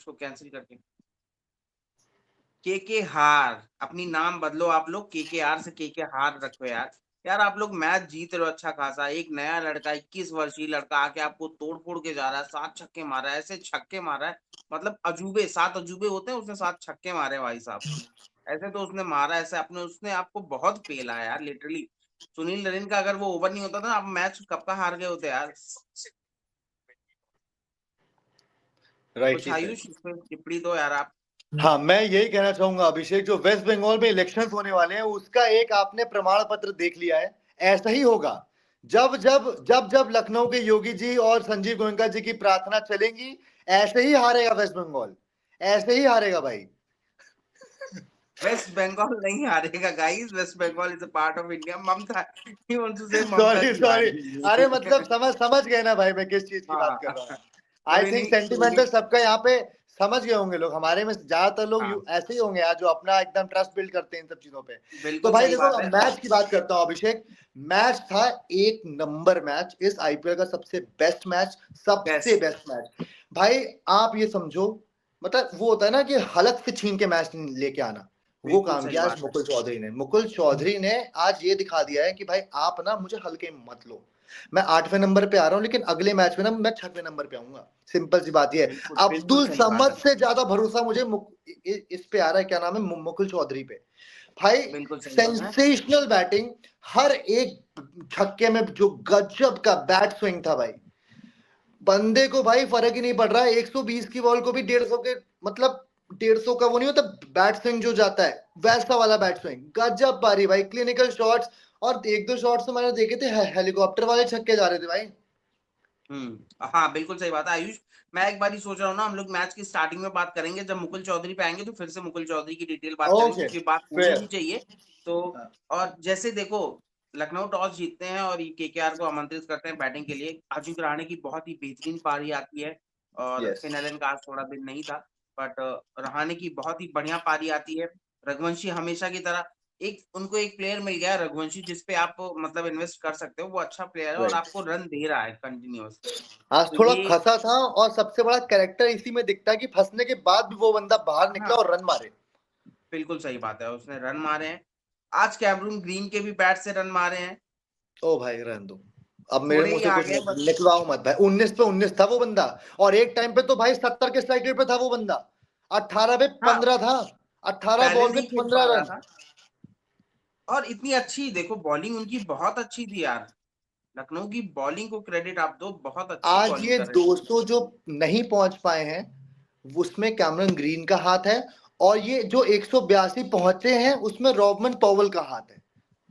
इसको कैंसिल करके। के हार, अपनी नाम बदलो आप लोग, के आर से के हार रखो यार। यार आप लोग मैच जीत रहे हो अच्छा खासा, एक नया लड़का 21 वर्षीय लड़का आके आपको तोड़-फोड़ के जा रहा है, 7 छक्के मार रहा है, ऐसे छक्के मार रहा है, मतलब अजूबे 7 अजूबे होते हैं, उसने 7 छक्के मारे भाई साहब। ऐसे तो उसने मारा, ऐसे आपने उसने आपको बहुत पेला है यार लिटरली। सुनील नरेन का अगर वो ओवर नहीं होता था, आप मैच कब का हार गए होते यार। कुछ राइटली सेड। आयुष इस पे टिप्पणी दो यार आप। हाँ, मैं यही कहना चाहूंगा अभिषेक, जो वेस्ट बंगाल में इलेक्शंस होने वाले हैं उसका एक आपने प्रमाण पत्र देख लिया है। ऐसा ही होगा जब लखनऊ के योगी जी और संजीव गोयनका जी की प्रार्थना चलेंगी, ऐसे ही हारेगा वेस्ट बंगाल, ऐसे ही हारेगा भाई। वेस्ट बंगाल नहीं हारेगा guys, West Bengal is a part of India. Mamata he wants to say Mamata sorry ji sorry, अरे हारेगी। मतलब समझ गए ना भाई मैं किस चीज की बात हाँ, कर रहा हूँ। आई कोई थिंक नहीं, कोई नहीं। सेंटिमेंटल सबका यहाँ पे समझ गए होंगे लोग, हमारे में ज्यादातर लोग हाँ, ऐसे ही होंगे यार, जो अपना एकदम ट्रस्ट बिल्ड करते हैं इन सब चीजों पे। तो बिल्कुल भाई सही देखो, बात है। अब मैच की बात करता हूँ अभिषेक। मैच था एक नंबर मैच, इस आईपीएल का सबसे बेस्ट मैच, सबसे बेस्ट। Best match. भाई आप ये समझो, मतलब वो होता है ना कि हलक से छीन के मैच लेके आना, वो बिल्कुल काम सही किया आज बात है। मुकुल चौधरी ने। मुकुल चौधरी ने आज ये दिखा दिया है कि भाई आप ना मुझे हल्के में मत लो, मैं 8वें नंबर पे आ रहा हूँ, लेकिन अगले मैच में ना मैं 6वें नंबर पे आऊंगा। सिंपल सी बात ये है। बिल्कुल, बिल्कुल अब्दुल सही बात समद है। से ज्यादा भरोसा मुझे इस पे आ रहा है, क्या नाम है, मुकुल चौधरी पे। भाई बिल्कुल सही बात है। सेंसेशनल बैटिंग, हर एक छक्के में जो गजब का बैट स्विंग था भाई। बंदे को भाई फर्क ही नहीं पड़ रहा है, 120 की बॉल को भी 150 के, मतलब 150 का वो नहीं होता बैट स्विंग जो जाता है, वैसा वाला बैट स्विंग, गजब पारी भाई, क्लिनिकल शॉट्स। और एक दो शॉट्स तो मैंने देखे थे, हेलीकॉप्टर वाले छक्के जा रहे थे भाई। हाँ, बिल्कुल सही बात है आयुष। मैं एक बार ही सोच रहा हूँ ना, हम लोग मैच की स्टार्टिंग में बात करेंगे, जब मुकुल चौधरी पे आएँगे तो फिर से मुकुल चौधरी की डिटेल बात करेंगे, ओके, क्योंकि बात होनी भी फेयर। चाहिए। तो और जैसे देखो, लखनऊ टॉस जीतते हैं और ये केकेआर को आमंत्रित करते हैं बैटिंग के लिए। अजिंक्य रहाणे की बहुत ही बेहतरीन पारी आती है और यस। फिन एलन का आज थोड़ा दिन नहीं था, बट रहाणे की बहुत ही बढ़िया पारी आती है। रघुवंशी हमेशा की तरह, उनको एक प्लेयर मिल गया है रघुवंशी, जिस पे आप मतलब इन्वेस्ट कर सकते हो। वो अच्छा प्लेयर है और राइट। आपको रन दे रहा है कंटिन्यूअस। आज तो थोड़ा ये फंसा था, और सबसे बड़ा कैरेक्टर इसी में दिखता है कि फंसने के बाद भी वो बंदा बाहर निकला हाँ, और रन मारे। बिल्कुल सही बात है, उसने रन मारे हैं। आज कैमरून ग्रीन के भी बैट से रन मारे हैं। ओ भाई रहने दो, अब मेरे थोड़े मुंह ही से आ कुछ गए बट निकलवाओ मत भाई। 19 पे 19 था वो बंदा, और एक टाइम पे तो भाई 70 के स्ट्राइक रेट पे था वो बंदा। 18 पे हाँ, 15 था, 18 पहले बॉल पे नहीं खेल 15 पा रहा रन। था। और इतनी अच्छी देखो बॉलिंग उनकी बहुत अच्छी थी यार। लखनऊ की बॉलिंग को क्रेडिट आप दो, बहुत अच्छी आज बॉलिंग ये कर रहे थे। 200 जो नहीं पहुंच पाए हैं, उसमें कैमरन ग्रीन का हाथ है, और ये जो 182 पहुंचे हैं उसमें रॉबमन पॉवल का हाथ है।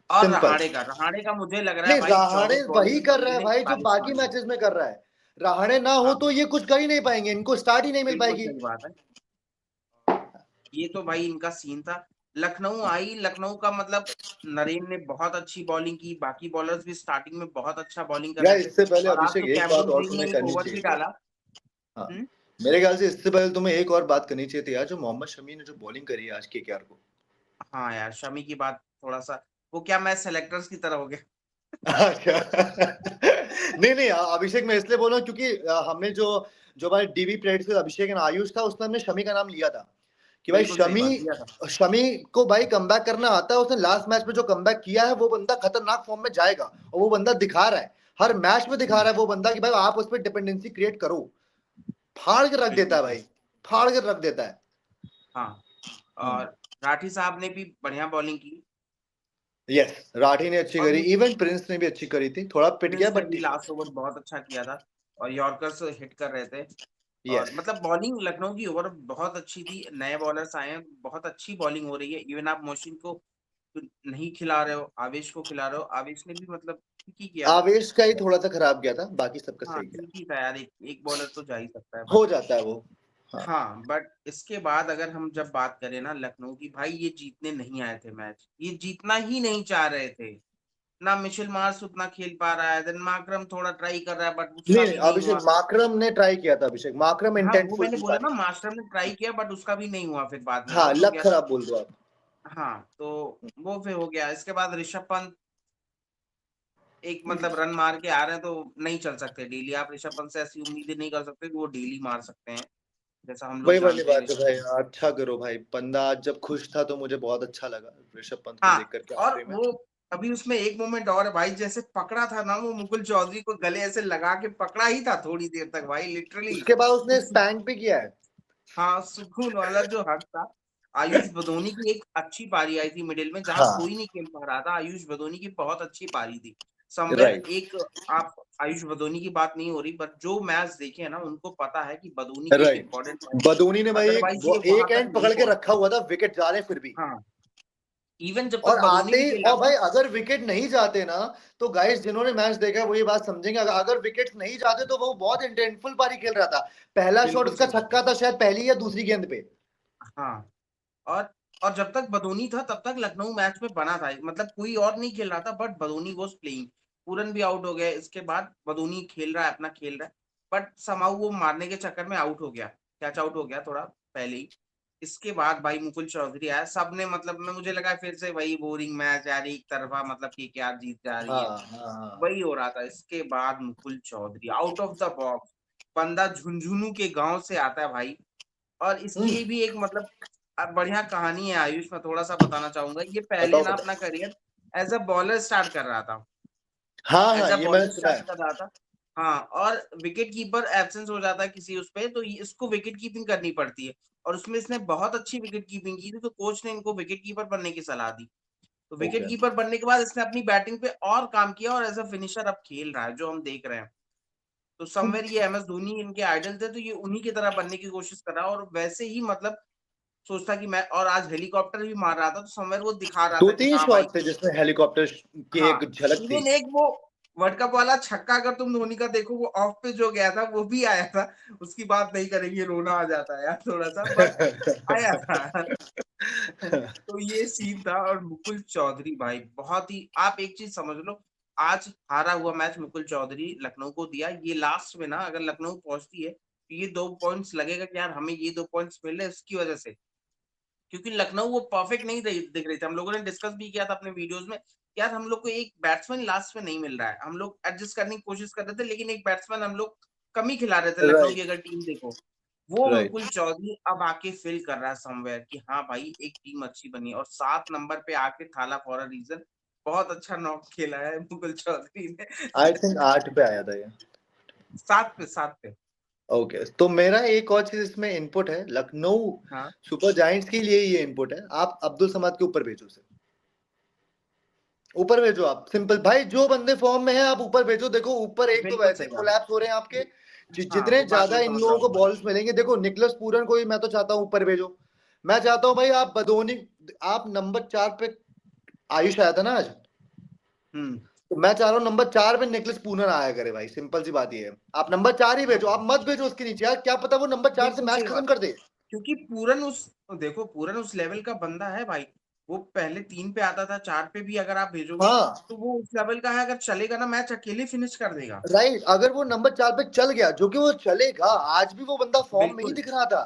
और सिंपल। रहाणे का मुझे लग रहा है नहीं, भाई रहाणे 24 बॉलों वही में कर बंदे रहा है ने भाई जो 41 बाकी मारे। मैचेस में कर रहा है। रहाणे ना हो हाँ, तो ये कुछ कर ही नहीं पाएंगे, इनको स्टार्ट ही नहीं मिल बिल्कुल पाएगी। सही बात है। ये तो भाई इनका सीन था। लखनऊ आई, लखनऊ का मतलब नरेन ने बहुत अच्छी बॉलिंग की, बाकी बॉलर्स भी स्टार्टिंग में बहुत अच्छा बॉलिंग कर यार रहे थे इससे पहले और आज अभिषेक तो एक बात कैमरून और ग्रीन तुम्हें ने एक करनी ओवर चाहिए भी थी। डाला। हाँ, हुँ, मेरे ख्याल से इससे पहले तुम्हें एक और बात करनी चाहिए थी यार, जो मोहम्मद शमी ने जो बॉलिंग करी है आज केकेआर को। हाँ यार, शमी की बात थोड़ा-सा, वो क्या मैच सेलेक्टर्स की तरह हो गया। अच्छा। नहीं नहीं, अभिषेक मैं इसलिए बोल रहा हूँ क्योंकि हमने जो जो हमारे डीवी प्लेट से अभिषेक एंड आयुष था, उसने हमने शमी का नाम लिया था कि भाई बिल्कुल सही शमी, बात दिया था। शमी को भाई कमबैक करना आता है। उसने लास्ट मैच में जो कमबैक किया है, वो बंदा खतरनाक फॉर्म में जाएगा, और वो बंदा दिखा रहा है, हर मैच में दिखा हुँ, रहा है वो बंदा कि भाई आप उस पर डिपेंडेंसी क्रिएट करो। फाड़ के रख देता बिल्कुल है सही। भाई, फाड़ के रख देता है। हाँ, हम्म। और राठी साहब ने भी बढ़िया बॉलिंग की। यस, राठी ने अच्छी और करी, मु इवन प्रिंस ने भी अच्छी करी थी, थोड़ा पिट गया प्रिंस ने बट भी ठीक है। लास्ट ओवर बहुत अच्छा किया था और यॉर्कर्स हिट कर रहे थे। और यस। मतलब बॉलिंग लखनऊ की ओवर बहुत अच्छी थी। नए बॉलर्स आए हैं, बहुत अच्छी बॉलिंग हो रही है। इवन आप मोहसिन को नहीं खिला रहे हो, आवेश को खिला रहे हो। आवेश ने भी मतलब ठीक ही किया था। आवेश का ही थोड़ा सा खराब गया था, बाकी सबका हाँ, सही गया। ठीक ही था यार, एक बॉलर तो जा ही सकता है बट हो जाता है वो। हाँ। हाँ, बट इसके बाद अगर हम जब बात करें ना लखनऊ की, भाई ये जीतने नहीं आए थे मैच, ये जीतना ही नहीं चाह रहे थे। ना मिचेल मार्श उतना खेल पा रहा है, देन मार्करम थोड़ा ट्राई कर रहा है बट उसका नहीं, भी नहीं अभिषेक हुआ। मार्करम ने ट्राई किया था, अभिषेक मार्करम हाँ, वो इंटेंटफुल मैंने थी बोला सारी। ना मार्करम ने ट्राई किया बट उसका भी नहीं हुआ, फिर बाद में हाँ, आउट हो लक गया। खराब बोल दो आप। हाँ, तो वो फिर हो गया। इसके बाद ऋषभ पंत एक मतलब रन मार के आ रहे हैं तो नहीं चल सकते डेली। आप ऋषभ पंत से ऐसी उम्मीदें नहीं कर सकते कि वो डेली मार सकते हैं। जैसा हम लोग वही वाली जानते हैं बात है ऋषभ भाई, पंत। अच्छा करो भाई, बंदा आज जब खुश था तो मुझे बहुत अच्छा लगा ऋषभ पंत को हाँ, देख करके और आखिरी में। वो अभी उसमें एक मोमेंट और है भाई, जैसे पकड़ा था ना वो मुकुल चौधरी को, गले ऐसे लगा के पकड़ा ही था थोड़ी देर तक भाई, लिटरली उसके बाद उसने कुछ। स्पैंक भी किया है। हाँ, सुकून वाला जो हक था। आयुष बदोनी की एक अच्छी पारी आई थी मिडिल में, जहाँ हाँ कोई नहीं खेल पा रहा था, आयुष बदोनी की बहुत अच्छी पारी थी। समवेयर राइट एक, आप आयुष बदोनी की बात नहीं हो रही, बट जो मैच देखे हैं ना उनको पता है कि बदोनी की एक राइट। इम्पोर्टेंट मैच है। बदूनी ने भाई अदरवाइज ये वहां एक तक एंड नहीं पकड़ के पहुंच रखा हुआ था, विकेट जा रहे फिर भी। हाँ, इवन जब तक और बदोनी आते भी ही, खेल रहा और था। भाई अगर विकेट नहीं जाते ना, तो गाइस जिन्होंने मैच देखा है वो ये बात समझेंगे, अगर विकेट नहीं जाते तो वो बहुत इंटेंटफुल पारी खेल रहा था। पहला शॉट बिल्कुल उसका सही बात है। छक्का था शायद पहली या दूसरी गेंद पे। हाँ, और और जब तक बदोनी था तब तक लखनऊ मैच में बना था, मतलब कोई और नहीं खेल रहा था, बट बदोनी वाज प्लेइंग। पूरन भी आउट हो गया, इसके बाद बदोनी खेल रहा है, अपना खेल रहा है, बट समहाउ वो मारने के चक्कर में आउट हो गया, कैच आउट हो गया थोड़ा पहले ही। इसके बाद भाई मुकुल चौधरी आया, सबने मतलब मैं मुझे लगा फिर से वही बोरिंग मैच यार, एक तरफा मतलब केकेआर जीत जा रही हाँ है, हाँ हाँ। वही हो रहा था। इसके बाद Mukul Choudhary out of the box, बंदा झुंझुनू के गांव से आता है भाई, और हम्म, इसकी भी एक मतलब बढ़िया कहानी है आयुष, मैं थोड़ा-सा बताना चाहूँगा। ये पहले बताओ ना अपना बताओ। Career as a bowler start कर रहा था, हाँ हाँ, एज़ अ ये मैंने बॉलर सुना स्टार्ट है। कर रहा था। हाँ, और विकेट कीपर एब्सेंस हो जाता है किसी उस पे, तो ये इसको विकेट कीपिंग करनी पड़ती है, और उसमें इसने बहुत अच्छी विकेट कीपिंग की थी, तो कोच ने इनको विकेट कीपर बनने की सलाह दी। तो विकेट ओके। कीपर बनने के बाद इसने अपनी बैटिंग पे और काम किया, और एज़ अ फिनिशर अब खेल रहा है, जो हम देख रहे हैं। तो समव्हेयर ये एमएस धोनी इनके आइडल थे, तो ये उन्हीं की तरह बनने की कोशिश कर रहा है, और वैसे ही मतलब सोचता कि मैं, और आज हेलीकॉप्टर भी मार रहा था, तो समवेयर वो दिखा रहा दो था कि तीन हाँ भाई शॉट थे जिसमें हेलीकॉप्टर की हाँ, एक झलक थी। इवन एक वो वर्ल्ड कप वाला छक्का अगर तुम धोनी का देखो, वो ऑफ पे जो गया था वो भी आया था। उसकी बात नहीं करेंगे, रोना आ जाता है यार थोड़ा-सा, बट आया था। तो ये सीन था, और मुकुल चौधरी भाई बहुत ही, आप एक चीज़ समझ लो, आज हारा हुआ मैच मुकुल चौधरी लखनऊ को दिया। ये लास्ट में ना अगर लखनऊ पहुँचती है, तो ये 2 पॉइंट्स लगेगा कि यार हमें ये 2 पॉइंट्स मिल रहे हैं इसकी वजह से। क्योंकि लखनऊ वो परफेक्ट नहीं रही दिख रही थी। हम लोगों ने डिस्कस भी किया था अपने वीडियोज़ में, यार हम लोग को एक बैट्समैन लास्ट में नहीं मिल रहा है। हम लोग एडजस्ट करने की कोशिश कर रहे थे, लेकिन एक बैट्समैन हम लोग कम ही खिला रहे थे लखनऊ की राइट अगर टीम देखो। वो राइट। मुकुल चौधरी अब आके फ़िल कर रहा है समव्हेयर कि हाँ भाई, एक टीम अच्छी बनी है, और 7 नंबर पे आके थाला फॉर अ रीज़न। बहुत अच्छा नॉक खेला है मुकुल चौधरी आई ने। थिंक 8 पे आया था ये। 7 पे। ओके, तो मेरा एक और चीज इसमें इनपुट है, लखनऊ हाँ, सुपर जायंट्स के लिए ये इनपुट है, आप अब्दुल समाद के ऊपर भेजो उसे। ऊपर भेजो आप, सिंपल भाई, जो बंदे फॉर्म में है आप ऊपर भेजो। देखो ऊपर एक तो बिल्कुल वैसे सही बात। कोलैप्स हो रहे हैं आपके, हाँ, जितने वो बात ज्यादा मैं इन समझ रहा लोगों हूँ को तुम्हारी। बॉल्स मिलेंगे, देखो निकलस पूरन को भी मैं तो चाहता हूँ ऊपर भेजो। मैं चाहता हूँ भाई आप बदोनी, आप नंबर 4 पे, आयुष आया था ना आज, हुँ। तो मैं चाह रहा हूँ नंबर 4 पे निकलस पूरन आया करे भाई, सिंपल सी बात ये है। आप नंबर 4 ही भेजो, आप हाँ, मत भेजो उसके नीचे यार, क्या पता वो नंबर 4 से बिल्कुल मैच सही खत्म बात। कर दे। क्योंकि पूरन उस देखो पूरन उस लेवल का बंदा है भाई। वो पहले 3 पे आता था, 4 पे भी अगर आप भेजोगे, हाँ तो वो उस लेवल का है, अगर चलेगा ना मैच अकेले फिनिश कर देगा। राइट, अगर वो नंबर 4 पे चल गया, जो कि वो चलेगा, आज भी वो बंदा फॉर्म में ही बिल्कुल, दिख रहा था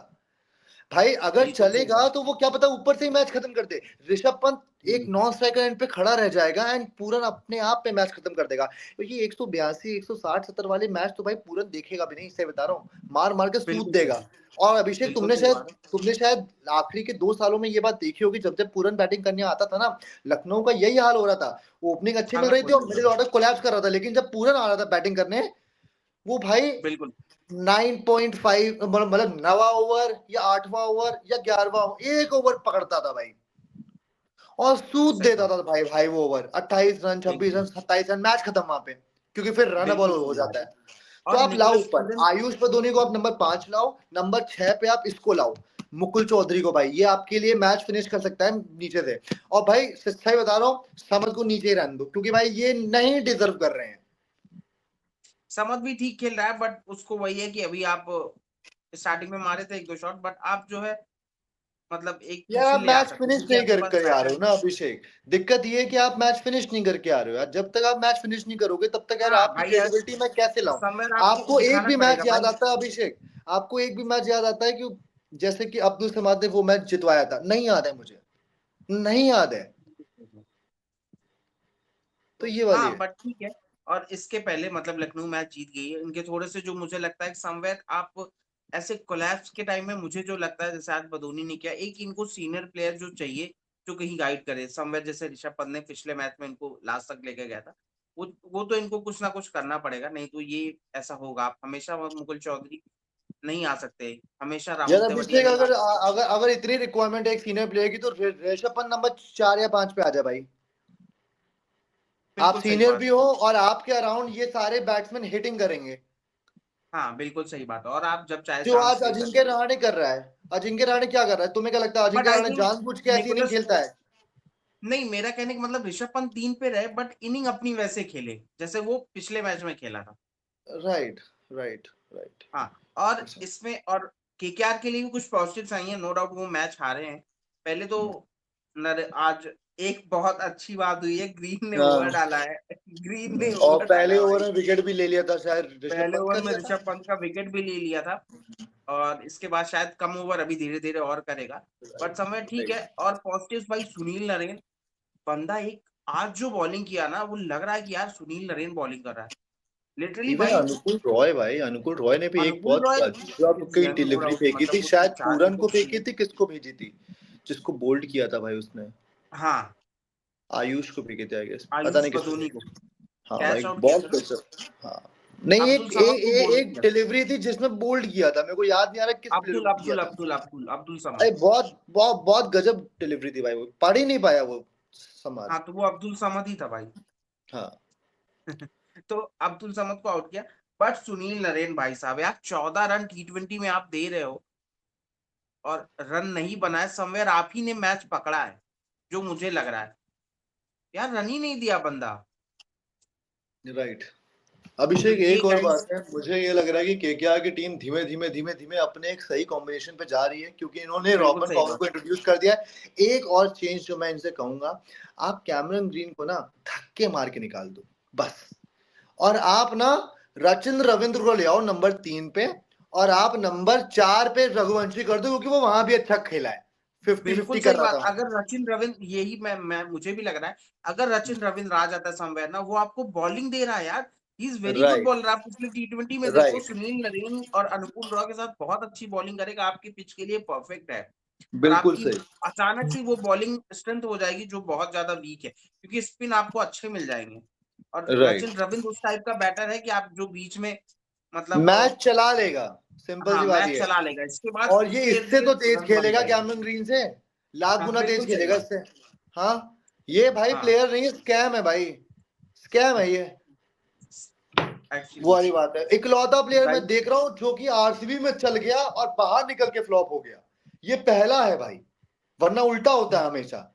भाई, अगर बिल्कुल सही चलेगा बात। तो वो क्या पता ऊपर से ही मैच खत्म कर दे। ऋषभ पंत एक हुँ, नॉन स्ट्राइकर एंड पे खड़ा रह जाएगा एंड पूरन अपने आप पे मैच खत्म कर देगा, क्योंकि 182 160 70 वाले मैच तो भाई पूरन देखेगा भी नहीं, इससे बता रहा हूँ, मार मार के सूद बिल्कुल देगा। सही, और अभिषेक, बिल्कुल सही बात है। तुमने शायद आखिरी के 2 सालों में ये बात देखी होगी, जब जब पूरन बैटिंग करने आता था ना, लखनऊ का यही हाल हो रहा था। ओपनिंग अच्छी मिल हालत रही थी बुरी और हो मिडिल जाती है। ऑर्डर कोलैप्स कर रहा था, लेकिन जब पूरन आ रहा था बैटिंग करने, वो भाई बिल्कुल, 9.5 मतलब 9वां ओवर या 8वां ओवर या 11वां एक ओवर पकड़ता था भाई, और सूद सही देता बात। था भाई भाई वो ओवर, 28 रन 26 बिल्कुल, रन 27 रन, मैच खत्म वहां पे, क्योंकि फिर रन बॉल बिल्कुल हो सही बात जाता है। है। तो और आप लाओ निकोलस ऊपर पूरन आयुष पदोनी को, आप नंबर 5 लाओ, नंबर 6 पे आप इसको लाओ, मुकुल चौधरी को भाई, ये आपके लिए मैच फिनिश कर सकता है नीचे से। और भाई सच्चाई बता रहा हूँ, समझ को नीचे ही रहने दो, क्योंकि भाई ये नहीं डिजर्व कर रहे हैं। समद भी ठीक खेल रहा है, बट उसको वही है कि अभी आप स्टार्टिंग में मारे थे 1-2 शॉट, बट आप जो है मतलब एक यार दूसरी आप ले आ मैच सकते हो, फिनिश क्योंकि नहीं आपके कर पास कर आ रहे हो वेटरन। ना अभिषेक, दिक्कत ये है कि आप मैच फिनिश नहीं करके आ रहे हो यार, जब तक आप मैच फिनिश नहीं करोगे तब तक यार हाँ, आपकी भाई यार क्रेडिबिलिटी मैं कैसे लाऊं। समवेयर आपको आपको एक दिखाना भी मैच पड़ेगा याद भाई। आता है अभिषेक, आपको एक भी मैच याद आता है कि जैसे कि अब्दुल समाद ने वो मैच जितवाया था? नहीं याद है मुझे, नहीं याद है। तो तो ये वाली हाँ, है। बट ठीक है। और इसके पहले मतलब लखनऊ मैच जीत गई है। इनके थोड़े से जो मुझे लगता है समवेयर आप ऐसे कोलैप्स के टाइम में मुझे जो लगता है जैसे आज धोनी ने किया, एक इनको सीनियर प्लेयर जो चाहिए, जो कहीं गाइड करे समवेयर, जैसे ऋषभ पंत ने पिछले मैच में इनको लास्ट तक लेके गया था। वो तो इनको कुछ ना कुछ करना पड़ेगा, नहीं तो ये ऐसा होगा। आप हमेशा मुकुल चौधरी नहीं आ सकते, हमेशा यार राहुल तेवतिया अभिषेक, नहीं आ अगर सकते। अगर अगर इतनी रिक्वायरमेंट है एक सीनियर प्लेयर की, तो ऋषभ पंत नंबर 4 या 5 पे आ जाए भाई। आप बिल्कुल सही सीनियर बात भी है। हो और आपके अराउंड ये सारे बैट्समैन हिटिंग करेंगे, हाँ, बिल्कुल सही बात है और आप जब चाहे जो चांस आज ले अजिंक्य सकते हैं। रहाणे कर रहा है। अजिंक्य रहाणे क्या कर रहा है, तुम्हें क्या लगता है but Ajinkya I Rahane think जानबूझ के ऐसी इनिंग निकोलस, खेलता है? नहीं मेरा कहने का मतलब ऋषभ पंत 3 पे रहे बट इनिंग अपनी वैसे खेले, जैसे वो पिछले मैच में खेला था। Right, right, right. हाँ, और इसमें और केकेआर के लिए भी कुछ पॉजिटिव्स आई हैं, नो डाउट वो मैच हारे हैं। पहले तो आज एक बहुत अच्छी बात हुई है, ग्रीन ने ओवर हाँ, डाला है। ग्रीन ने और ओवर डाला पहले है ओवर भाई। में विकेट भी ले लिया था, शायद ऋषभ पहले पंत ओवर का में लिया था। ऋषभ पंत का विकेट भी ले लिया था और इसके बाद शायद कम ओवर अभी धीरे-धीरे और करेगा। बट समय ठीक राइट। है और पॉजिटिव्स भाई सुनील नरेन, बंदा एक आज जो बॉलिंग किया ना, वो लग रहा है कि यार सुनील नरेन बॉलिंग कर रहा है। लिटरली इवन भाई अनुकूल रॉय भाई, अनुकूल रॉय ने भी एक अनुकूल बहुत रॉय गजब इज की यंग नो डिलीवरी डाउट, फेंकी थी, मतलब उसने शायद 4 पूरन को विकेट्स फेंकी लिए। थी, किसको भेजी थी, जिसको बोल्ड किया था भाई उसने? हाँ, आयुष को फेंकी थी आई गेस, पता आयुष नहीं किसको बदोनी फेंकी को थी। हाँ भाई, कैच आउट किया था बहुत ना, गजब। हाँ, नहीं, अब्दुल एक समद को बोल्ड एक किया था। डिलीवरी थी जिसमें बोल्ड किया था, मेरे को याद नहीं आ रहा किस प्लेयर अब्दुल को किया अब्दुल था। अब्दुल अब्दुल अब्दुल अरे समद। बहुत बहुत बहुत गजब डिलीवरी थी भाई, वो पढ़ ही नहीं पाया वो संभाल। हाँ, तो वो अब्दुल समद ही था भाई। हाँ, तो अब्दुल समद को आउट किया। बट सुनील नरेन भाई साहब यार 14 रन टी20 में आप दे रहे हो और रन नहीं बनाए, समवेयर आप ही ने मैच पकड़ा है, जो मुझे लग रहा है। यार रन ही नहीं दिया बंदा। राइट। तो अभिषेक, ये एक और गाइस बात है, मुझे ये लग रहा है कि केकेआर की टीम धीमे धीमे धीमे धीमे अपने एक सही कॉम्बिनेशन पे जा रही है, क्योंकि इन्होंने बिल्कुल रॉबर्ट सही पावर बात। को इंट्रोड्यूस कर दिया है। एक और चेंज जो मैं इनसे कहूंगा, आप कैमरन ग्रीन को ना धक्के मार के निकाल दो बस, और आप ना रचिंद्र रविंद्र को ले आओ नंबर 3 पे, और आप नंबर 4 पे रघुवंशी कर दो, क्योंकि वो वहां भी अच्छा खेला है, 50-50 बिल्कुल कर सही रहा बात। था वहां। अगर रचिन रविंद्र, यही मैं मुझे भी लग रहा है, अगर रचिन रविंद्र आ जाता है समवेयर ना, वो आपको बॉलिंग दे रहा है यार। He is very good right, bowler. आप पिछले टी20 में देखो, राइट, सुनील नरेन और अनुकूल रॉय के साथ बहुत अच्छी बॉलिंग करेगा, आपकी पिच के लिए परफेक्ट है। और बिल्कुल आपकी सही। अचानक से वो बॉलिंग स्ट्रेंथ हो जाएगी जो बहुत ज्यादा वीक है, क्योंकि स्पिन आपको अच्छे मिल जाएंगे। और राइट, रचिन रविंद्र उस टाइप का बैटर है कि आप जो बीच में मतलब मैच चला लेगा, सिंपल हाँ सी बात मैच ये है। चला लेगा, इसके बाद और ये उसके इर्द इससे तो गिर्द तेज रन बन खेलेगा जाएंगे। कैमरन ग्रीन से, लाख हाँ गुना तेज बिल्कुल सही खेलेगा बात। इससे। हाँ, ये भाई हाँ प्लेयर नहीं है, स्कैम है भाई, स्कैम है ये। वो एक्चुअली वाली बात है, इकलौता प्लेयर मैं भाई। देख रहा हूँ जो कि आरसीबी में चल गया और बाहर निकल के फ्लॉप हो गया, ये पहला है भाई, वरना उल्टा होता है हमेशा।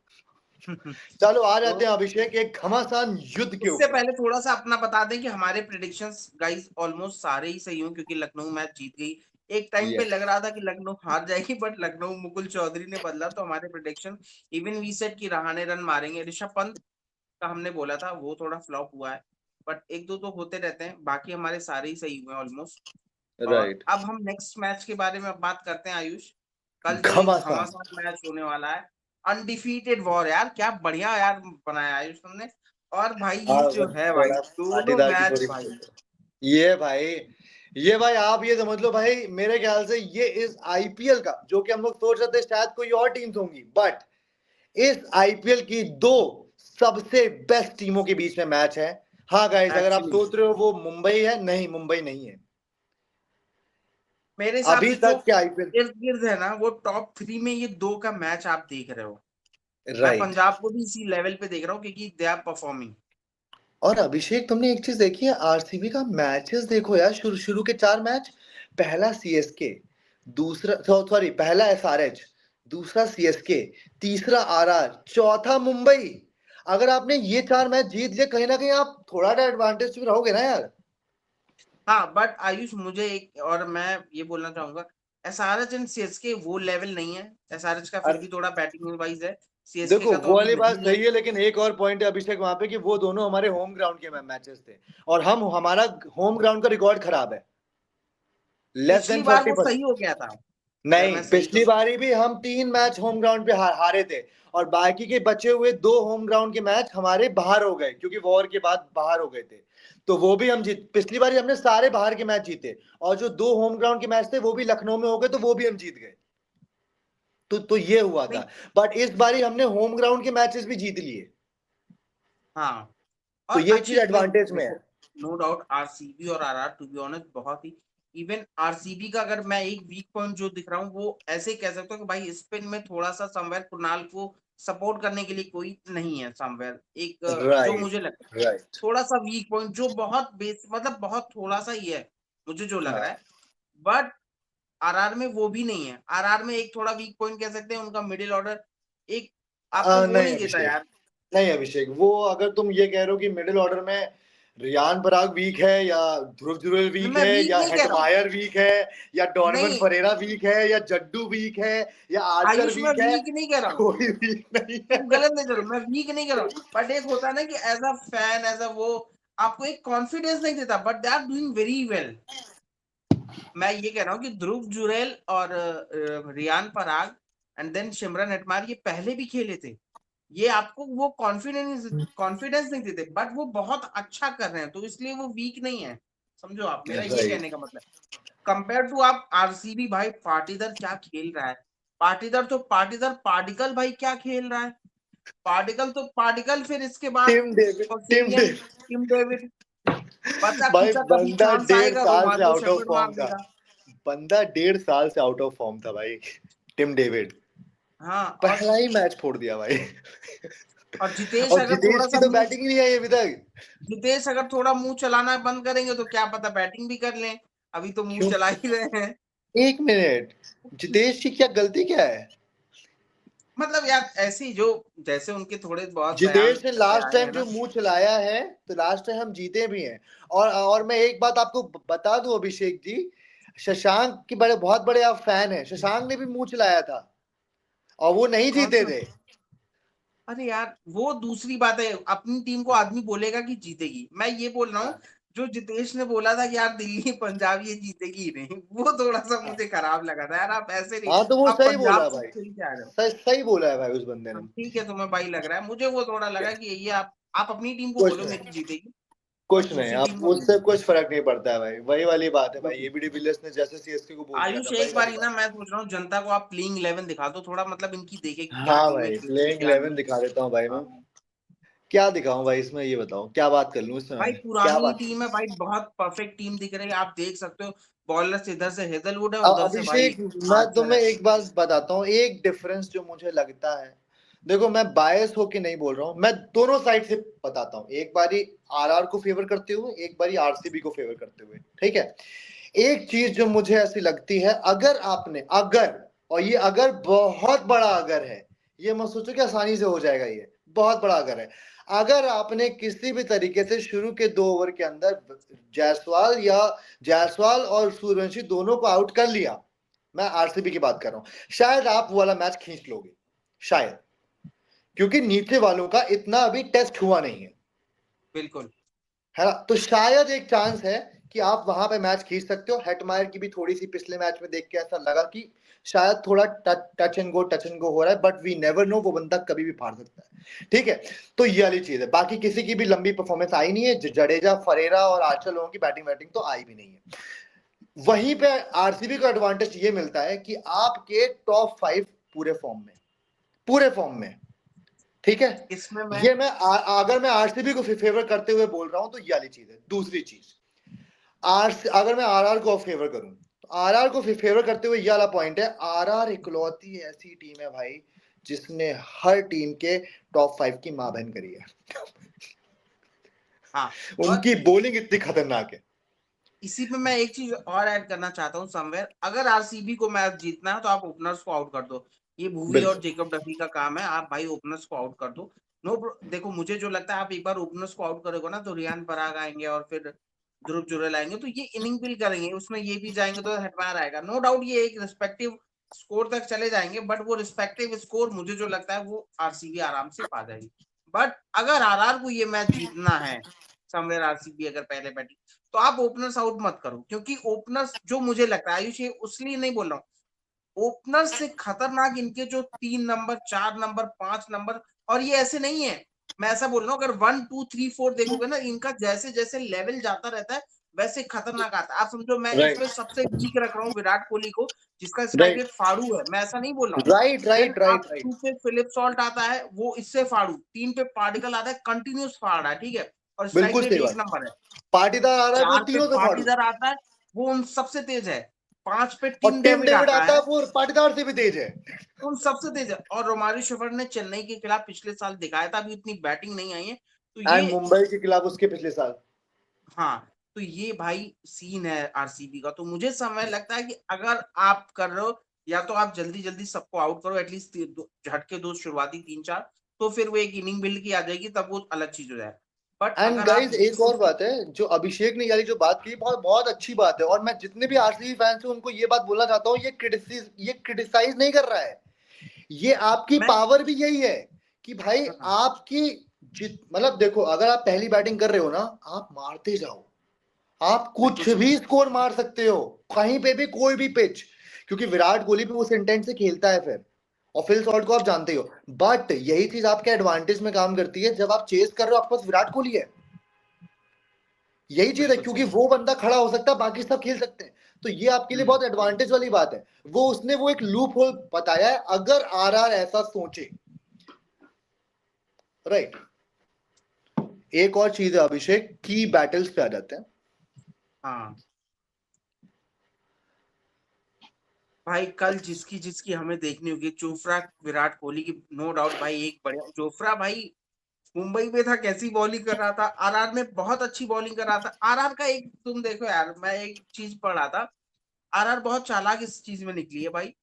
चलो आ तो जाते हैं अभिषेक एक घमासान युद्ध के उससे ऊपर। पहले थोड़ा सा अपना बता दें कि हमारे प्रिडिक्शंस गाइस ऑलमोस्ट सारे ही सही हों, क्योंकि लखनऊ मैच जीत गई। एक टाइम पे यस, लग रहा था कि लखनऊ हार जाएगी, बट लखनऊ मुकुल चौधरी ने बदला, तो हमारे प्रिडिक्शन इवन वी सेड कि रहाणे रन मारेंगे। ऋषभ पंत का हमने बोला था, वो थोड़ा फ्लॉप हुआ है, बट एक दो तो होते रहते हैं, बाकी हमारे सारे ही सही हुए ऑलमोस्ट। और राइट, अब हम नेक्स्ट मैच के बारे में बात करते हैं आयुष। कल जो एक घमासान। घमासान मैच होने वाला है, अनडिफीटेड वॉर यार, क्या बढ़िया यार बनाया आयुष तुमने। और भाई ये हाँ, जो है भाई बड़ा दोनों पाटीदार की मैच थोड़ी भाई। ये भाई, ये भाई आप ये समझ लो भाई, मेरे ख्याल से ये इस आईपीएल का, जो कि हम लोग सोच रहे थे शायद कोई और टीम्स होंगी, बट इस आईपीएल की दो सबसे बेस्ट टीमों के बीच में मैच है। हाँ गाइस, अगर आप एक्चुअली सोच रहे हो वो मुंबई है, नहीं, मुंबई नहीं है मेरे हिसाब अभी से जो तक के आईपीएल। इर्द गिर्द है ना, वो टॉप 3 में ये दो का मैच आप देख रहे हो। मैं राइट। पंजाब को भी इसी लेवल पे देख रहा हूँ, क्योंकि दे आर परफॉर्मिंग। और अभिषेक, तुमने एक चीज देखी है, आरसीबी का मैचेस देखो यार, शुरू शुरू के 4 मैच, पहला सीएसके, दूसरा, सॉरी, पहला एसआरएच, दूसरा सीएसके, तीसरा आरआर, चौथा मुंबई। अगर आपने ये 4 मैच जीत लिए, कहीं ना कहीं आप थोड़ा सा एडवांटेज में रहोगे ना यार। हाँ बट आयुष मुझे एक और मैं ये बोलना चाहूंगा, एसआरएच एंड सीएसके वो लेवल नहीं है। एसआरएच का फिर और भी थोड़ा बैटिंग वाइज है, सीएसके देखो, का तो वो अभी वाली बात नहीं है। सही है, लेकिन एक और पॉइंट है अभिषेक वहां पे, कि वो दोनों हमारे होम ग्राउंड के मैचेस थे, और हमारा होम ग्राउंड का रिकॉर्ड खराब है, लेस पिछली देन बार वो 40%। सही हो गया था, अगर नहीं, मैं सही पिछली करूँ। बारी भी हम 3 मैच होम ग्राउंड पे हारे थे, और बाकी के बचे हुए 2 होम ग्राउंड के मैच हमारे बाहर हो गए, क्योंकि वॉर के बाद बाहर हो गए थे। तो वो भी हम जीत, पिछली बार हमने सारे बाहर के मैच जीते, और जो 2 होम ग्राउंड के मैच थे वो भी लखनऊ में हो गए, तो वो भी हम जीत गए। तो ये हुआ था। नहीं, बट इस बारी हमने होम ग्राउंड के मैचेस भी जीत लिए, हाँ, तो और ये चीज अच्छी नहीं एडवांटेज में है। देखो, नो डाउट आरसीबी और आरआर टू बी ऑनेस्ट बहुत ही, इवन आरसीबी का अगर मैं एक वीक पॉइंट जो दिख रहा हूँ वो ऐसे कह सकता हूँ कि भाई स्पिन में थोड़ा सा समवेयर कुणाल को सपोर्ट करने के लिए कोई नहीं है समवेयर, एक जो राइट, मुझे लगता है राइट। थोड़ा सा वीक पॉइंट जो बहुत बेस मतलब बहुत थोड़ा सा ही है, मुझे जो लग रहा हाँ, है। बट आरआर में वो भी नहीं है, आरआर में एक थोड़ा वीक पॉइंट कह सकते हैं उनका मिडिल ऑर्डर एक आपको वो नहीं नहीं देता अभिषेक, यार। नहीं अभिषेक, वो अगर तुम ये कह रहे हो कि मिडिल ऑर्डर में रियान पराग वीक है, या ध्रुव जुरैल वीक मैं है, वीक या नहीं कह रहा हूँ, हेटमायर वीक है, या डॉर्वन नहीं फरेरा वीक है, या जड्डू वीक है, या आर्चर आयुष मैं वीक है, वीक नहीं कह रहा हूँ, कोई वीक नहीं तुम है। गलत नहीं करो, मैं वीक नहीं कर रहा हूँ, बट एक होता है ना कि as a fan as a वो आपको एक कॉन्फिडेंस नहीं देता, but they are doing very well. मैं ये कह रहा हूँ कि ध्रुव जुरैल और Riyan Parag and then Shimron Hetmyer ये पहले भी खेले थे, ये आपको वो कॉन्फिडेंस नहीं देते, बट वो बहुत अच्छा कर रहे हैं, तो इसलिए वो वीक नहीं है। समझो आप मेरा ये राइट। कहने का मतलब, कंपेयर टू आप आरसीबी भाई पाटीदार क्या खेल रहा है, पाटीदार तो पाटीदार पार्टिकल भाई क्या खेल रहा है, पार्टिकल तो पार्टिकल, फिर इसके बाद Tim David, Tim Australian David. Tim David, बचा भाई खुचा कभी बंदा चांस डेढ़ आएगा साल से रोमारियो आउट ऑफ शतक फॉर्म मार था। देगा। बंदा 1.5 साल से आउट ऑफ फॉर्म था भाई, टिम डेविड। हाँ, पहला ही मैच फोड़ दिया भाई। और जितेश और अगर थोड़ा जितेश की सा तो मुंह, बैटिंग ही नहीं आई अभी तक। जितेश अगर थोड़ा मुंह चलाना बंद करेंगे तो क्या पता बैटिंग भी कर लें, अभी तो मुंह क्यों? चला ही रहे हैं। 1 मिनट, जितेश की क्या गलती क्या है? मतलब यार ऐसे ही जो जैसे उनके थोड़े बहुत बयान जितेश ने ऐसे लास्ट आए टाइम हैं जो ना। मुंह चलाया है, तो लास्ट टाइम हम जीते भी हैं। और मैं एक बात आपको बता दूं अभिषेक जी, शशांक के बड़े बहुत बड़े आप फैन हैं, शशांक ने भी मुंह चलाया था और वो नहीं कौन जीते सा? थे। अरे यार वो दूसरी बात है, अपनी टीम को आदमी बोलेगा कि जीतेगी, मैं ये बोल रहा हूँ हाँ, जो जितेश ने बोला था कि यार दिल्ली पंजाब ये जीतेगी ही नहीं, वो थोड़ा सा हाँ। मुझे खराब लगा था यार, आप ऐसे नहीं, हाँ, तो वो आप सही बोला पंजाब है से भाई, खेल के आ रहे हो। सही बोला है भाई उस बंदे ने। हाँ, ठीक है तुम्हें भाई लग रहा है, मुझे वो थोड़ा लगा कि ये आप अपनी टीम को कुछ बोलो नहीं, मेरी जीतेगी, और कुछ नहीं, दूसरी आप टीम को नहीं उससे बोलो। कुछ फर्क नहीं पड़ता है भाई, वही वाली बात है भाई, बिल्कुल। एबी डिविलियर्स ने जैसे सीएसके को बोल दिया आयुष था, वही एक वाली बार ही ना बात मैं सोच रहा हूँ जनता को आप प्लेइंग 11 दिखा दो थोड़ा, मतलब इनकी देखे कि है। क्या हाँ टीमें भाई, खेल रही है प्लेइंग क्या 11 नहीं। दिखा देता हूँ भाई मैं। हाँ। क्या दिखाऊं भाई इसमें, ये बताओ क्या बात कर लूं इसमें भाई मैं? क्या पुरानी बात? टीम है भाई, बहुत परफेक्ट टीम दिख रही है, आप देख सकते हो बॉलर्स इधर से हेजलवुड है, उधर से भाई अभिषेक, मैं आर्चर तुम्हें है। एक बात बताता हूँ, एक डिफरेंस जो मुझे लगता है। देखो, मैं बायस होके नहीं बोल रहा हूँ, मैं दोनों साइड से बताता हूँ, एक बारी आरआर को फेवर करते हुए, एक बारी आरसीबी को फेवर करते हुए, ठीक है। एक चीज जो मुझे ऐसी लगती है, अगर आपने, अगर, और ये अगर बहुत बड़ा अगर है, ये मत सोचो कि आसानी से हो जाएगा, ये बहुत बड़ा अगर है। अगर आपने किसी भी तरीके से शुरू के 2 ओवर के अंदर जायसवाल और सूर्यवंशी दोनों को आउट कर लिया, मैं आरसीबी की बात कर रहा हूं, शायद आप वो वाला मैच खींच लोगे, शायद, क्योंकि नीचे वालों का इतना अभी टेस्ट हुआ नहीं है, बिल्कुल। है ना। तो शायद एक चांस है कि आप वहां पे मैच खींच सकते हो। हेटमायर की भी थोड़ी सी पिछले मैच में देख के ऐसा लगा कि शायद थोड़ा टच एंड गो हो रहा है, बट वी नेवर नो, वो बंदा कभी भी फाड़ सकता है, ठीक है। तो ये वाली चीज है, बाकी किसी की भी लंबी परफॉर्मेंस आई नहीं है, जडेजा फरेरा और आर्चर लोगों की बैटिंग तो आई भी नहीं है। वहीं पे आरसीबी को एडवांटेज ये मिलता है कि आपके टॉप 5 पूरे फॉर्म में, पूरे फॉर्म में, ठीक है। इसमें मैं ये अगर मैं आरसीबी को फेवर करते हुए बोल रहा हूं, तो ये वाली चीज है। दूसरी चीज, अगर मैं आरआर को फेवर करूं, तो आरआर को फेवर करते हुए ये वाला पॉइंट है, आरआर इकलौती ऐसी टीम है भाई जिसने हर टीम के टॉप 5 की मां बहन करी है। हाँ, और उनकी बॉलिंग इतनी खतरनाक है। इसी पे मैं एक चीज और ऐड करना चाहता हूँ समवेयर, अगर आरसीबी को मैच जीतना है तो आप ओपनर्स को आउट कर दो, ये भुवी और बिल्कुल। जेकब डफी का काम है, आप भाई ओपनर्स को आउट कर दो। नो देखो मुझे जो लगता है आप एक बार ओपनर्स को आउट करोगे ना तो रियान पराग आएंगे और फिर ध्रुव जुरैल आएंगे, तो ये इनिंग बिल करेंगे, उसमें ये भी जाएंगे तो हेटमायर आएगा, नो डाउट ये एक रिस्पेक्टिव स्कोर तक चले जाएंगे, बट वो रिस्पेक्टिव स्कोर मुझे जो लगता है वो आरसीबी आराम से पा जाएगी। बट अगर आरआर को ये मैच जीतना है, समवेयर आरसीबी अगर पहले बैटिंग, तो आप ओपनर्स आउट मत करो, क्योंकि ओपनर्स जो मुझे लगता है आयुष, ये उसलिए नहीं बोल रहा हूँ, ओपनर्स से खतरनाक इनके जो 3 नंबर 4 नंबर 5 नंबर, और ये ऐसे नहीं है, मैं ऐसा बोल रहा हूँ, अगर 1 2 3 4 देखोगे ना, इनका जैसे जैसे लेवल जाता रहता है वैसे खतरनाक आता है। आप समझो मैं राइट इसमें सबसे वीक रख रहा हूँ विराट कोहली को, जिसका स्ट्राइक राइट रेट फाड़ू है, मैं ऐसा नहीं बोल रहा हूँ। राइट देन राइट राइट आप राइट 2 पे फिलिप सॉल्ट आता है, वो इससे फाड़ू, 3 पे पार्टिकल आता है, कंटिन्यूस फाड़ रहा है, ठीक है, और स्ट्राइक बिल्कुल रेट सही एक बात। नंबर है। पाटीदार आ रहा है वो 4 पे तीनों से फाड़ू, पाटीदार आता है, वो उन सबसे तेज है। 5 पे और टिम टिम डेविड डेविड आता आता है, है वो पाटीदार से भी तेज है। उन सबसे तेज है। और रोमारियो शेफर्ड ने चेन्नई के खिलाफ पिछले साल दिखाया था, अभी उतनी बैटिंग नहीं आई है, तो ये, एंड मुंबई के खिलाफ उसके पिछले साल। हाँ, तो ये भाई सीन है आरसीबी का। तो मुझे समय लगता है कि अगर आप कर रहे हो, या तो आप जल्दी जल्दी सबको आउट करो, एटलीस्ट झटके दो शुरुआती 3 4, तो फिर वो एक इनिंग बिल्ड की आ जाएगी, तब वो अलग चीज हो जाए। बट एंड अगर आप गाइस ये एक और सोच, बात है, जो अभिषेक ने यानी जो बात की, बहुत बहुत अच्छी बात है, और मैं जितने भी आरसीबी फैंस हैं उनको ये बात बोलना चाहता हूँ, ये क्रिटिसाइज नहीं कर रहा है, ये आपकी मैं, पावर भी यही है कि भाई हाँ, आपकी मतलब देखो, अगर आप पहली बैटिंग कर रहे हो ना, आप मारते जाओ, आप बिल्कुल कुछ सही, भी स्कोर मार सकते हो, कहीं पे भी कोई भी पिच, क्योंकि विराट कोहली भी उस इंटेंट से खेलता है फिर, और फिल सॉल्ट को आप जानते हो। बट यही चीज आपके एडवांटेज में काम करती है, जब आप चेस कर रहे हो आपके पास विराट कोहली है, यही चीज है, बिल्कुल क्योंकि सही। वो बंदा खड़ा हो सकता है, बाकी सब खेल सकते हैं, तो ये आपके लिए बहुत एडवांटेज वाली बात है। वो उसने वो एक लूप होल बताया है, अगर आरआर ऐसा सोचे। राइट। एक और चीज है अभिषेक, की बैटल्स पे आ जाते हैं। हाँ भाई, कल जिसकी जिसकी हमें देखनी होगी, चोपड़ा विराट कोहली की, नो डाउट भाई, एक बढ़िया चोपड़ा भाई मुंबई में था, कैसी बॉलिंग कर रहा था, आरआर में बहुत अच्छी बॉलिंग कर रहा था। आरआर का एक, तुम देखो यार, मैं एक चीज पढ़ रहा था, आरआर बहुत चालाक इस चीज में निकली है भाई।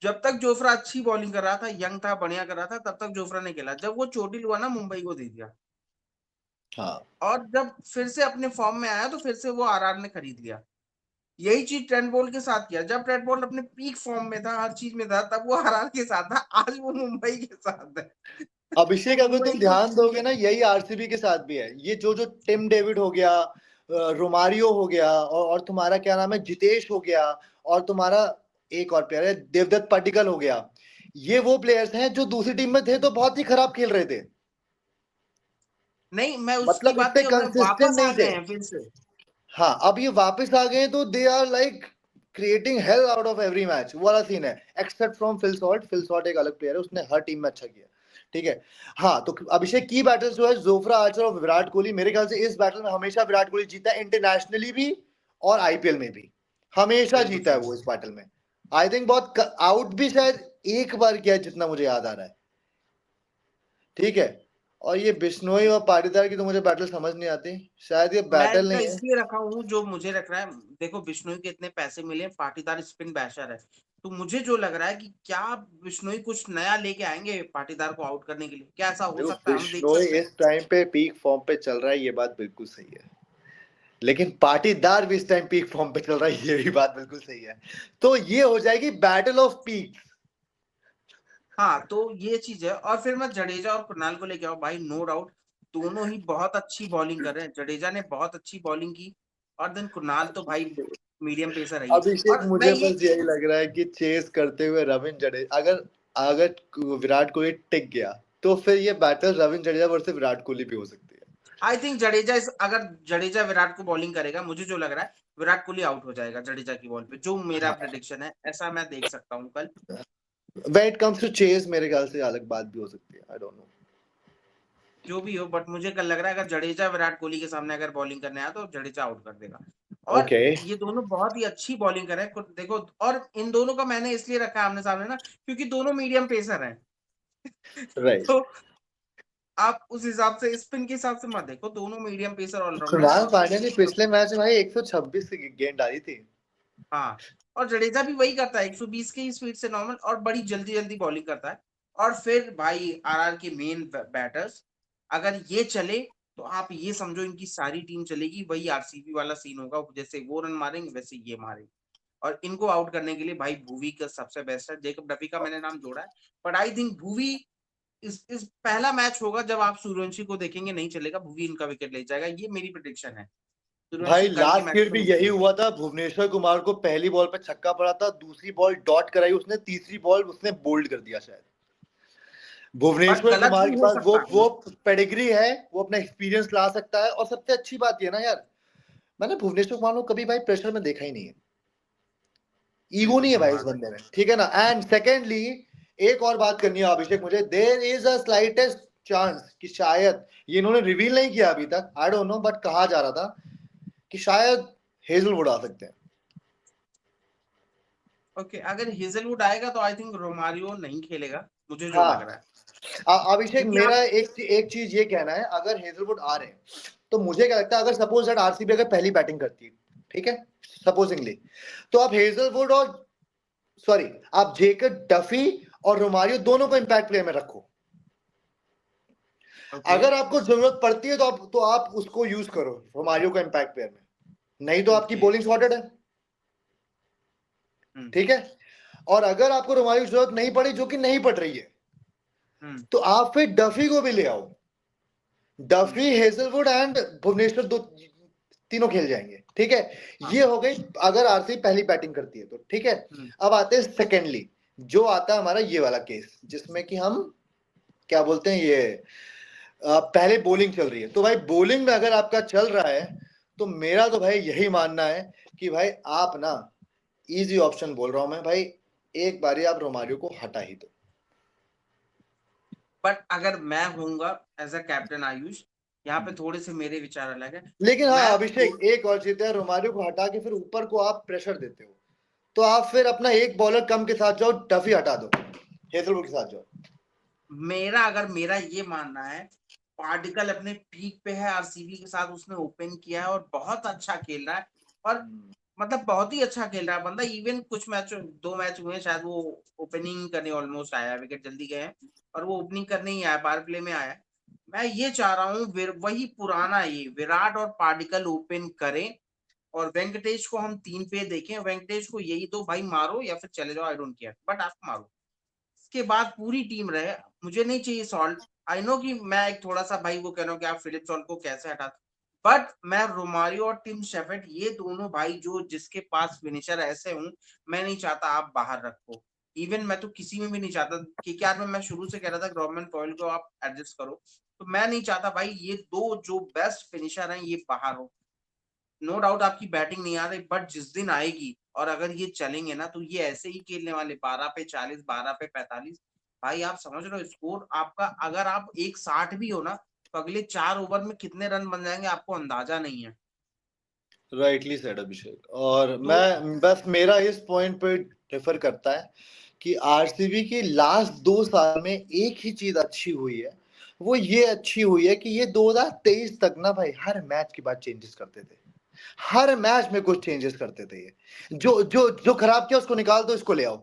जब तक जोफ्रा अच्छी बॉलिंग कर रहा था, यंग था, बढ़िया कर रहा था, तब तक जोफ्रा ने खेला। जब वो चोटिल हुआ ना, मुंबई को दे दिया। हाँ और जब फिर से अपने फॉर्म में आया, तो फिर से वो आरआर ने खरीद लिया। यही चीज ट्रेंट बोल्ट के साथ किया, जब ट्रेंट बोल्ट अपने पीक फॉर्म में था, हर चीज में था, तब वो आरआर के साथ था, आज वो मुंबई के साथ है। तो अभिषेक, अगर मुंबई तुम को, ध्यान दोगे ना, यही आरसीबी के साथ भी है, ये जो जो टिम डेविड हो गया, रोमारियो हो गया, और तुम्हारा क्या नाम है, जितेश हो गया, और तुम्हारा एक और प्लेयर है देवदत्त पडिक्कल हो गया, ये वो प्लेयर्स हैं जो दूसरी टीम में थे तो बहुत ही खराब खेल रहे थे, नहीं मैं उसकी मतलब बात इतने नहीं, अब कंसिस्टेंट वापस आ नहीं गए थे। हैं फिर से। हाँ, अब ये वापस आ गए तो they are like creating hell out of every match, वो वाला सीन है, except from Phil Salt. Phil Salt एक अलग प्लेयर है, उसने हर टीम में अच्छा किया, ठीक है। हाँ, तो अभिषेक की बैटल जो है जोफ्रा आर्चर और विराट कोहली, मेरे ख्याल से इस बैटल में हमेशा विराट कोहली जीता है, इंटरनेशनली भी और आईपीएल में भी हमेशा बिल्कुल जीता है सही। वो इस बैटल में। आई थिंक बहुत आउट भी शायद एक बार किया है, जितना मुझे याद आ रहा है, ठीक है। और ये बिश्नोई और पाटीदार की तो मुझे बैटल समझ नहीं आती, शायद ये मैं बैटल इसका नहीं है। इसलिए रखा हूँ, जो मुझे लग रहा है, देखो बिश्नोई के इतने पैसे मिले, पाटीदार स्पिन बैशर है, तो मुझे जो लग रहा है कि क्या बिश्नोई कुछ नया लेके आएंगे पाटीदार को आउट करने के लिए, क्या ऐसा हो देखो, सकता है, हम देख बिश्नोई सकते हैं। इस टाइम पे पीक फॉर्म पे चल रहा है, ये बात बिल्कुल सही है, लेकिन पाटीदार भी इस टाइम पीक फॉर्म पे चल रहा है, ये भी बात बिल्कुल सही है। तो ये हो जाएगी बैटल ऑफ पीक। हाँ, तो ये चीज है। और फिर मैं जडेजा और कुणाल को लेके आऊँ भाई, नो डाउट दोनों ही बहुत अच्छी बॉलिंग कर रहे हैं। जडेजा ने बहुत अच्छी बॉलिंग की, और देन कुणाल तो भाई मीडियम पेसर है ही। अभिषेक, और मैं मुझे ये, बस यही लग रहा है कि चेस करते हुए रविंद्र जडेजा, अगर अगर विराट कोहली टिक गया, तो फिर ये बैटल रविंद्र जडेजा वर्सेस विराट कोहली भी हो सकती है। आई थिंक जडेजा अगर जडेजा विराट को बॉलिंग करेगा, मुझे जो लग रहा है विराट कोहली आउट हो जाएगा जडेजा की बॉल पे, जो मेरा हाँ, प्रेडिक्शन है, ऐसा मैं देख सकता हूँ कल। When it comes to chase मेरे ख्याल से अलग बात भी हो सकती है, आई डोंट नो। जो भी हो, बट मुझे कल लग रहा है अगर जडेजा विराट कोहली के सामने अगर बॉलिंग करने आया, तो जडेजा आउट कर देगा। और ओके। ये दोनों बहुत ही अच्छी बॉलिंग कर रहे हैं, देखो। और इन दोनों का मैंने इसलिए रखा है आमने सामने ना, क्योंकि दोनों मीडियम पेसर हैं। राइट। तो आप उस हिसाब से, स्पिन के हिसाब से मत देखो, दोनों मीडियम पेसर ऑलराउंडर हैं। कृणाल पांड्या ने पिछले मैच में भाई 126 की गेंद डाली थी। हाँ, और जडेजा भी वही करता है, 120 की स्पीड से नॉर्मल, और बड़ी जल्दी जल्दी बॉलिंग करता है। और फिर भाई आरआर के मेन बैटर्स, अगर ये चले, तो आप ये समझो इनकी सारी टीम चलेगी, वही आरसीबी वाला सीन होगा, जैसे वो रन मारेंगे वैसे ये मारेंगे। और इनको आउट करने के लिए भाई भुवी का सबसे बेस्ट है, जेकब डफी का मैंने नाम जोड़ा है, बट आई थिंक भुवी, इस पहला मैच होगा जब आप सूर्यवंशी को देखेंगे, नहीं चलेगा, भुवी इनका विकेट ले जाएगा, ये मेरी प्रिडिक्शन है। भाई सूर्यवंशी कल के लास्ट मैच ईयर में भी नहीं यही खेलेगा। हुआ था, भुवनेश्वर कुमार को पहली बॉल पे छक्का पड़ा था, दूसरी बॉल डॉट कराई उसने, तीसरी बॉल उसने बोल्ड कर दिया शायद। बट भुवनेश्वर गलत कुमार भी के हो पास सकता है। वो पेडिग्री है, वो अपना एक्सपीरियंस ला सकता है, और सबसे अच्छी बात ये ना यार, मैंने भुवनेश्वर कुमार को कभी भाई प्रेशर में देखा ही नहीं है, ईगो नहीं है सही भाई उस बात है। बंदे में, ठीक है ना। एंड सेकेंडली, एक और बात करनी है अभिषेक मुझे, there is a slightest chance कि शायद, ये इन्होंने रिवील नहीं किया अभी तक, आई डोंट नो, बट कहा जा रहा था कि शायद हेजलवुड आ सकते हैं। ओके, अगर हेजलवुड आएगा तो आई थिंक रोमारियो नहीं खेलेगा, मुझे जो लग हाँ, रहा है। अभिषेक क्योंकि मेरा आप एक चीज ये कहना है, अगर हेजलवुड आ रहे हैं तो मुझे क्या लगता है, अगर सपोज दैट आरसीबी अगर पहली बैटिंग करती है, ठीक है, सपोजिंगली, तो आप हेजलवुड और, सॉरी, आप जेकब डफी और रोमारियो दोनों को इंपैक्ट प्लेयर में रखो। ओके। अगर आपको जरूरत पड़ती है तो आप उसको यूज करो रोमारियो को इंपैक्ट प्लेयर में, नहीं तो आपकी ओके। बॉलिंग सॉर्टेड है, हम्म। ठीक है। और अगर आपको रोमारियो की जरूरत नहीं पड़ी, जो कि नहीं पड़ रही है, हम्म। तो आप फिर डफी को भी ले आओ। हम्म। डफी, हेजलवुड एंड भुवनेश्वर, दो तीनों खेल जाएंगे, ठीक है। हाँ। ये हो गई अगर आरसीबी पहली बैटिंग करती है तो, ठीक है। हम्म। अब आते हैं सेकेंडली, जो आता है हमारा ये वाला केस, जिसमें कि हम क्या बोलते हैं, ये पहले बॉलिंग चल रही है, तो भाई बॉलिंग में अगर आपका चल रहा है, तो मेरा तो भाई यही मानना है कि भाई आप ना, इजी ऑप्शन बोल रहा हूं मैं भाई, एक बारी आप रोमारियो को हटा ही दो। बट अगर मैं होऊंगा एज अ कैप्टन आयुष, यहाँ पे थोड़े से मेरे विचार अलग है। लेकिन मैं हाँ दो अभिषेक, एक और चीज है, रोमारियो को हटा के फिर ऊपर को आप प्रेशर देते हो, तो आप फिर अपना एक बॉलर कम के साथ जाओ, डफी हटा दो, हेजलवुड के साथ जाओ। मेरा ये मानना है, पार्टिकल अपने पीक पे है, आरसीबी के साथ उसने ओपन किया है और बहुत अच्छा खेल रहा है। और मतलब बहुत ही अच्छा खेल रहा है बंदा। इवन कुछ मैच, 2 मैच हुए हैं शायद, वो ओपनिंग करने ऑलमोस्ट आया, विकेट जल्दी गए हैं और वो ओपनिंग करने ही आया, पावर प्ले में आया। मैं ये चाह रहा हूँ वही पुराना, ये विराट और पार्टिकल ओपन करें और वेंकटेश को हम 3 पे देखें। वेंकटेश को यही दो भाई, मारो या फिर चले जाओ, आई डोंट केयर, बट आप मारो। इसके बाद पूरी टीम रहे, मुझे नहीं चाहिए सॉल्ट। आई नो कि मैं एक थोड़ा सा भाई वो कह रहा हूँ कि आप फिलिप सॉल्ट को कैसे हटा, बट मैं रोमारियो और टिम शेफर्ड, ये दोनों भाई जो जिसके पास फिनिशर ऐसे हूं, मैं नहीं चाहता आप बाहर रखो। इवन मैं तो किसी में भी नहीं चाहता, केकेआर में मैं शुरू से कह रहा था रॉबर्ट पॉयल को आप एडजस्ट करो, तो मैं नहीं चाहता भाई ये दो जो बेस्ट फिनिशर हैं ये बाहर हो। नो डाउट आपकी बैटिंग नहीं आ रही, बट जिस दिन आएगी और अगर ये चलेंगे ना, तो ये ऐसे ही खेलने वाले, 12 पे 40, 12 पे 45। भाई आप समझ रहे हो स्कोर आपका, अगर आप 160 भी हो ना, तो अगले 4 ओवर में कितने रन बन जाएंगे आपको अंदाजा नहीं है। राइटली सेड अभिषेक, और तो मैं बस, मेरा इस पॉइंट पे डिफर करता है कि आरसीबी की लास्ट 2 साल में एक ही चीज अच्छी हुई है, वो ये अच्छी हुई है कि ये 2023 तक ना भाई हर मैच के बाद चेंजेस करते थे, हर मैच में कुछ चेंजेस करते थे। ये जो खराब किया उसको निकाल दो, इसको ले आओ,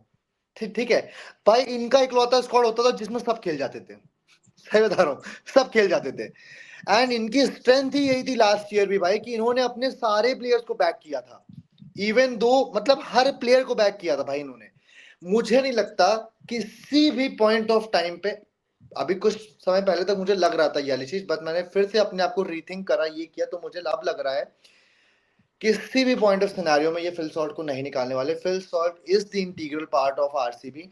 ठीक ठीक है। भाई इनका इकलौता स्क्वाड होता था जिसमें सब खेल जाते थे, सही बता रहा हूँ, सब खेल जाते थे। एंड इनकी स्ट्रेंथ ही यही थी लास्ट ईयर भी भाई, कि इन्होंने अपने सारे प्लेयर्स को बैक किया था, इवन दो, मतलब हर प्लेयर को बैक किया था भाई इन्होंने। मुझे नहीं लगता किसी भी पॉइंट ऑफ टाइम पे, अभी कुछ समय पहले तक मुझे लग रहा था ये वाली चीज, बट मैंने फिर से अपने आप को रीथिंक करा, ये किया, तो मुझे अब लग रहा है किसी भी पॉइंट ऑफ सिनेरियो में ये फिल सॉल्ट को नहीं निकालने वाले। Phil Salt is the integral part of RCB.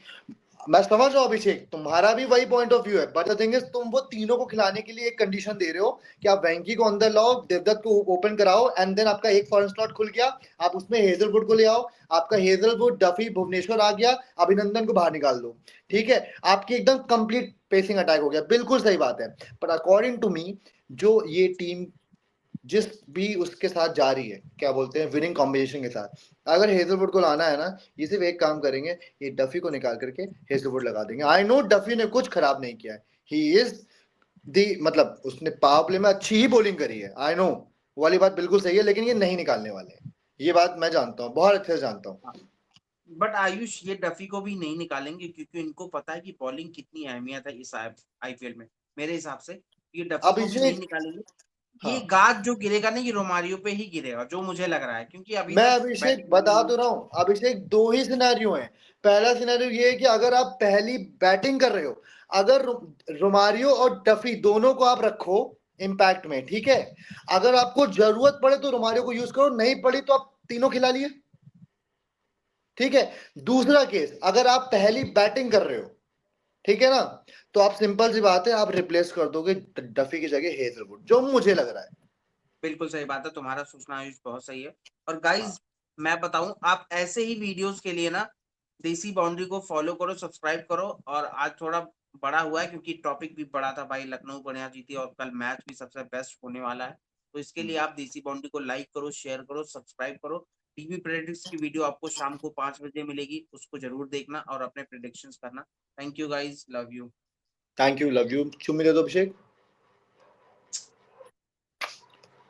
मैं समझ रहा हूँ अभिषेक, तुम्हारा भी वही पॉइंट ऑफ व्यू है, बट द थिंग इज, तुम वो तीनों को खिलाने के लिए एक कंडीशन दे रहे हो कि आप वेंकी को अंदर लाओ, देवदत्त को ओपन कराओ, एंड देन आपका एक फॉरेन स्लॉट खुल गया, आप उसमें हेजलवुड को ले आओ, आपका हेजलवुड, डफी, भुवनेश्वर आ गया, अभिनंदन को बाहर निकाल दो, ठीक है, आपकी एकदम कंप्लीट पेसिंग अटैक हो गया, बिल्कुल सही बात है। बट अकॉर्डिंग टू मी, जो ये टीम जिस भी उसके साथ जा रही है, क्या बोलते हैं, विनिंग कॉम्बिनेशन के साथ, अगर हेजलवुड को लाना है ना, ये सिर्फ एक काम करेंगे, ये डफी को निकाल करके हेजलवुड लगा देंगे। आई नो डफी ने कुछ खराब नहीं किया है, ही इज दी, मतलब उसने पावर प्ले में अच्छी ही बॉलिंग करी है, आई नो, वाली बात बिल्कुल सही है, लेकिन ये नहीं निकालने वाले हैं, ये बात मैं जानता हूँ, बहुत अच्छे से जानता हूँ। बट आयुष ये डफी को भी नहीं निकालेंगे, क्योंकि इनको पता है कि बॉलिंग कितनी अहमियत है इस आईपीएल में। मेरे हिसाब से ये डफी को भी नहीं अभिषेक, निकालेंगे। ये हाँ, गाज जो गिरेगा ना, ये रोमारियो पे ही गिरेगा, जो मुझे लग रहा है, क्योंकि अभी मैं तक अभिषेक बैटिंग नहीं बता हुई। तो रहा हूँ, अभिषेक दो ही सिनेरियो हैं। पहला सिनेरियो ये है कि अगर आप पहली बैटिंग कर रहे हो, अगर रोमारियो और डफी दोनों को आप रखो इम्पैक्ट में, ठीक है, अगर आपको जरूरत पड़े तो रोमारियो को यूज करो, नहीं पड़ी तो आप तीनों खिला लिए, ठीक है। दूसरा केस, अगर आप पहली बैटिंग कर रहे हो, ठीक है ना। तो आप सिंपल सी बात है, आप रिप्लेस कर दोगे डफी की जगह हेजलवुड, जो मुझे लग रहा है। बिल्कुल सही बात है, तुम्हारा सोचना आयुष बहुत सही है। और हाँ। गाइज मैं बताऊं, आप ऐसे ही वीडियोस के लिए ना देसी बाउंड्री को फॉलो करो, सब्सक्राइब करो। और आज थोड़ा बड़ा हुआ है क्योंकि टॉपिक भी बड़ा था भाई, लखनऊ बढ़िया जीती और कल मैच भी सबसे बेस्ट होने वाला है। तो इसके लिए आप देसी बाउंड्री को लाइक करो, शेयर करो, सब्सक्राइब करो। टीवी प्रेडिक्ट्स की वीडियो आपको शाम को 5 बजे मिलेगी, उसको जरूर देखना और अपने प्रेडिक्शंस करना। Thank you guys, love you. Thank you, love you. चुम्मी दे दो अभिषेक।